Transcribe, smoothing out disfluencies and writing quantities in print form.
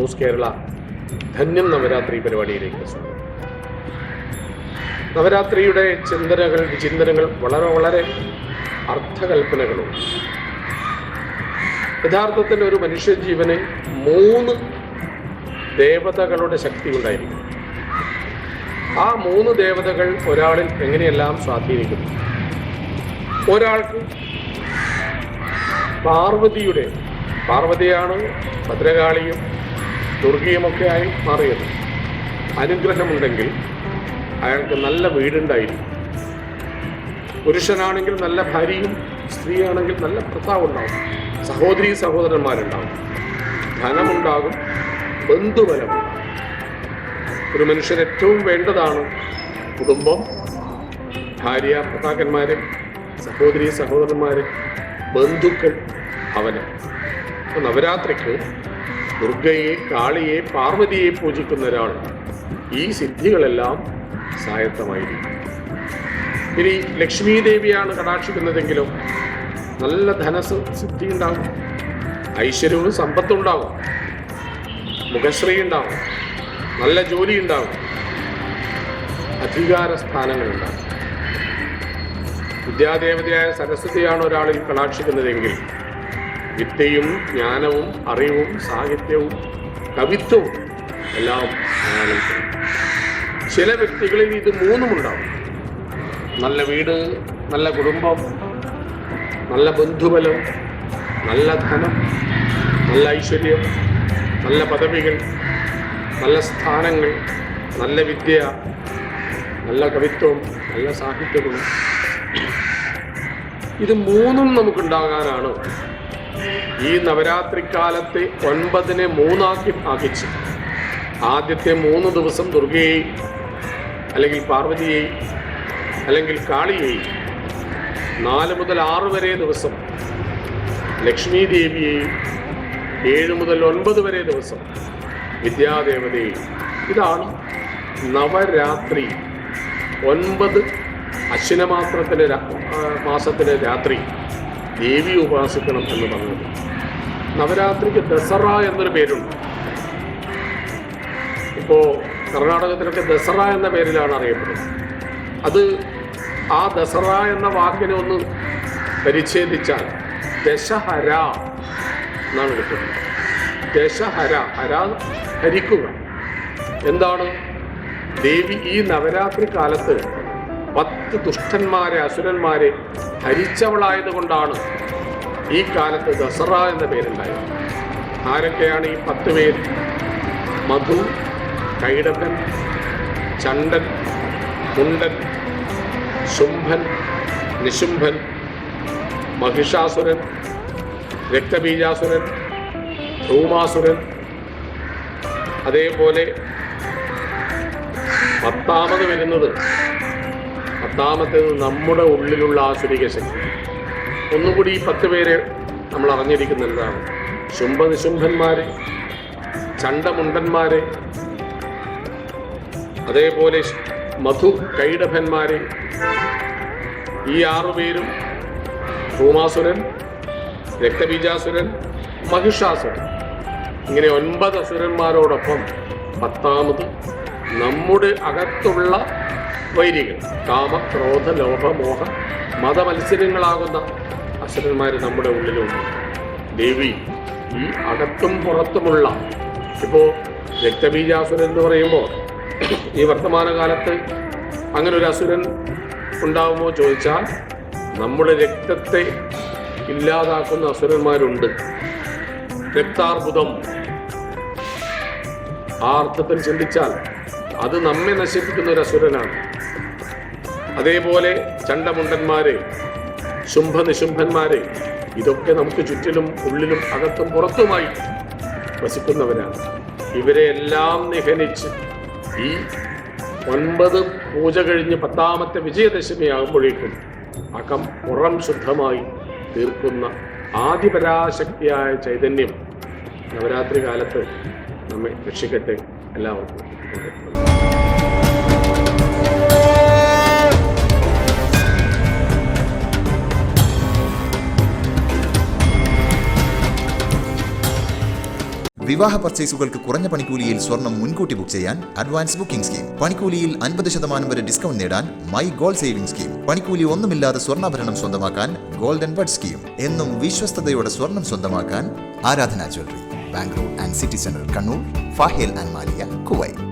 News Kerala ധന്യം നവരാത്രി പരിപാടിയിലേക്ക് സ്വാഗതം. നവരാത്രിയുടെ വിചിന്തനങ്ങൾ വളരെ അർത്ഥകൽപ്പനകളും. യഥാർത്ഥത്തിൽ ഒരു മനുഷ്യജീവന് 3 ദേവതകളുടെ ശക്തി ഉണ്ടായിരിക്കും. ആ 3 ദേവതകൾ ഒരാളിൽ എങ്ങനെയെല്ലാം സ്വാധീനിക്കുന്നു. ഒരാൾക്ക് പാർവതിയാണ് ഭദ്രകാളിയും ദുർഗയുമൊക്കെ ആയി മാറിയത്. അനുഗ്രഹമുണ്ടെങ്കിൽ അയാൾക്ക് നല്ല വീടുണ്ടായിരിക്കും. പുരുഷനാണെങ്കിൽ നല്ല ഭാര്യയും, സ്ത്രീയാണെങ്കിൽ നല്ല ഭർത്താവുണ്ടാവും, സഹോദരന്മാരുണ്ടാവും, ധനമുണ്ടാകും, ബന്ധുബലമുണ്ടാകും. ഒരു മനുഷ്യന് ഏറ്റവും വേണ്ടതാണ് കുടുംബം, ഭാര്യ ഭർത്താക്കന്മാര്, സഹോദരന്മാര്, ബന്ധുക്കൾ, ഭവനം. നവരാത്രിക്ക് ദുർഗയെ, കാളിയെ, പാർവതിയെ പൂജിക്കുന്ന ഒരാൾ ഈ സിദ്ധികളെല്ലാം സായത്തമായിരിക്കും. ഇനി ലക്ഷ്മി ദേവിയാണ് കടാക്ഷിക്കുന്നതെങ്കിലും നല്ല ധനസിദ്ധി ഉണ്ടാകും, ഐശ്വര്യവും സമ്പത്തും ഉണ്ടാകും, മുഖശ്രീ ഉണ്ടാകും, നല്ല ജോലി ഉണ്ടാകും, അധികാര സ്ഥാനങ്ങളുണ്ടാകും. വിദ്യാദേവതയായ സരസ്വതിയാണ് ഒരാളിൽ കടാക്ഷിക്കുന്നതെങ്കിൽ വിദ്യയും ജ്ഞാനവും അറിവും സാഹിത്യവും കവിത്വവും എല്ലാം അയാളിൽ. ചില വ്യക്തികളിൽ ഇത് 3 ഉണ്ടാവും. നല്ല വീട്, നല്ല കുടുംബം, നല്ല ബന്ധുബലം, നല്ല ധനം, നല്ല ഐശ്വര്യം, നല്ല പദവികൾ, നല്ല സ്ഥാനങ്ങൾ, നല്ല വിദ്യ, നല്ല കവിത്വം, നല്ല സാഹിത്യവും. ഇത് 3 നമുക്കുണ്ടാകാനാണ് ഈ നവരാത്രിക്കാലത്തെ 9-നെ 3 ആക്കിച്ച് ആദ്യത്തെ 3 ദിവസം ദുർഗയെയും അല്ലെങ്കിൽ പാർവതിയെയും അല്ലെങ്കിൽ കാളിയെയും, 4 മുതൽ 6 വരെ ദിവസം ലക്ഷ്മി ദേവിയെയും, 7 മുതൽ 9 വരെ ദിവസം വിദ്യാദേവതയെയും. ഇതാണ് നവരാത്രി. 9 അശ്വിന മാസത്തിലെ രാത്രി ദേവി ഉപാസിക്കണം എന്ന് പറഞ്ഞത്. നവരാത്രിക്ക് ദസറ എന്നൊരു പേരുണ്ട്. ഇപ്പോൾ കർണാടകത്തിലൊക്കെ ദസറ എന്ന പേരിലാണ് അറിയപ്പെടുന്നത്. അത് ആ ദസറ എന്ന വാക്കിനെ ഒന്ന് പരിച്ഛേദിച്ചാൽ ദശഹര എന്നാണ് കിട്ടുന്നത്. ദശഹര, ഹരിക്കുക. എന്താണ്? ദേവി ഈ നവരാത്രി കാലത്ത് 10 ദുഷ്ടന്മാരെ, അസുരന്മാരെ ഹരിച്ചവളായതുകൊണ്ടാണ് ഈ കാലത്ത് ദസറ എന്ന പേരുണ്ടായത്. ആരൊക്കെയാണ് ഈ 10 പേര്? മധു, കൈടഭൻ, ചണ്ഡൻ, മുണ്ടൻ, ശുംഭൻ, നിശുംഭൻ, മഹിഷാസുരൻ, രക്തബീജാസുരൻ, ധൂമാസുരൻ. അതേപോലെ 10ാമത് വരുന്നത്, 10ാമത്തേത് നമ്മുടെ ഉള്ളിലുള്ള ആസുരിക ശക്തി. ഒന്നുകൂടി ഈ 10 പേരെ നമ്മൾ അറിഞ്ഞിരിക്കുന്നതാണ്. ശുംഭനിശുംഭന്മാരെ, ചണ്ഡമുണ്ടന്മാരെ, അതേപോലെ മധു കൈടഭന്മാരെ. ഈ 6 പേരും ധൂമാസുരൻ, രക്തബീജാസുരൻ, മഹിഷാസുരൻ. ഇങ്ങനെ 9 അസുരന്മാരോടൊപ്പം 10ാമത് നമ്മുടെ അകത്തുള്ള വൈരികൾ, കാമ, ക്രോധ, ലോഭ, മോഹ, മതമത്സരങ്ങളാകുന്ന അസുരന്മാർ നമ്മുടെ ഉള്ളിലുണ്ട്. ദേവി ഈ അകത്തും പുറത്തുമുള്ള, ഇപ്പോൾ രക്തബീജാസുരൻ എന്ന് പറയുമ്പോൾ ഈ വർത്തമാനകാലത്ത് അങ്ങനെ ഒരു അസുരൻ ഉണ്ടാവുമോ ചോദിച്ചാൽ നമ്മുടെ രക്തത്തെ ഇല്ലാതാക്കുന്ന അസുരന്മാരുണ്ട്. രക്താർബുദം, ആ അർത്ഥത്തിൽ ചിന്തിച്ചാൽ അത് നമ്മെ നശിപ്പിക്കുന്ന ഒരു അസുരനാണ്. അതേപോലെ ചണ്ഡമുണ്ടന്മാരെ, ശുംഭനിശുംഭന്മാരെ, ഇതൊക്കെ നമുക്ക് ചുറ്റിലും ഉള്ളിലും അകത്തും പുറത്തുമായി വസിക്കുന്നവരാണ്. ഇവരെ എല്ലാം നിഹനിച്ച് ഈ 9 പൂജ കഴിഞ്ഞ് 10ാമത്തെ വിജയദശമി ആകുമ്പോഴേക്കും അകം പുറം ശുദ്ധമായി തീർക്കുന്ന ആദിപരാശക്തിയായ ചൈതന്യം നവരാത്രി കാലത്ത് നമ്മെ രക്ഷിക്കട്ടെ. എല്ലാവർക്കും വിവാഹ പർച്ചേസുകൾക്ക് കുറഞ്ഞ പണിക്കൂലിയിൽ സ്വർണം മുൻകൂട്ടി ബുക്ക് ചെയ്യാൻ അഡ്വാൻസ് ബുക്കിംഗ് സ്കീം. പണിക്കൂലിയിൽ 50% വരെ ഡിസ്കൗണ്ട് നേടാൻ മൈ ഗോൾഡ് സേവിംഗ് സ്കീം. പണിക്കൂലി ഒന്നുമില്ലാതെ സ്വർണ്ണാഭരണം സ്വന്തമാക്കാൻ ഗോൾഡൻ ബഡ് സ്കീം. എന്നും വിശ്വസ്തയോടെ സ്വർണം സ്വന്തമാക്കാൻ ആരാധന jewellery, Bangalore and city centre, Kannur, ഫാഹേൽ and Maliya, Kuwait.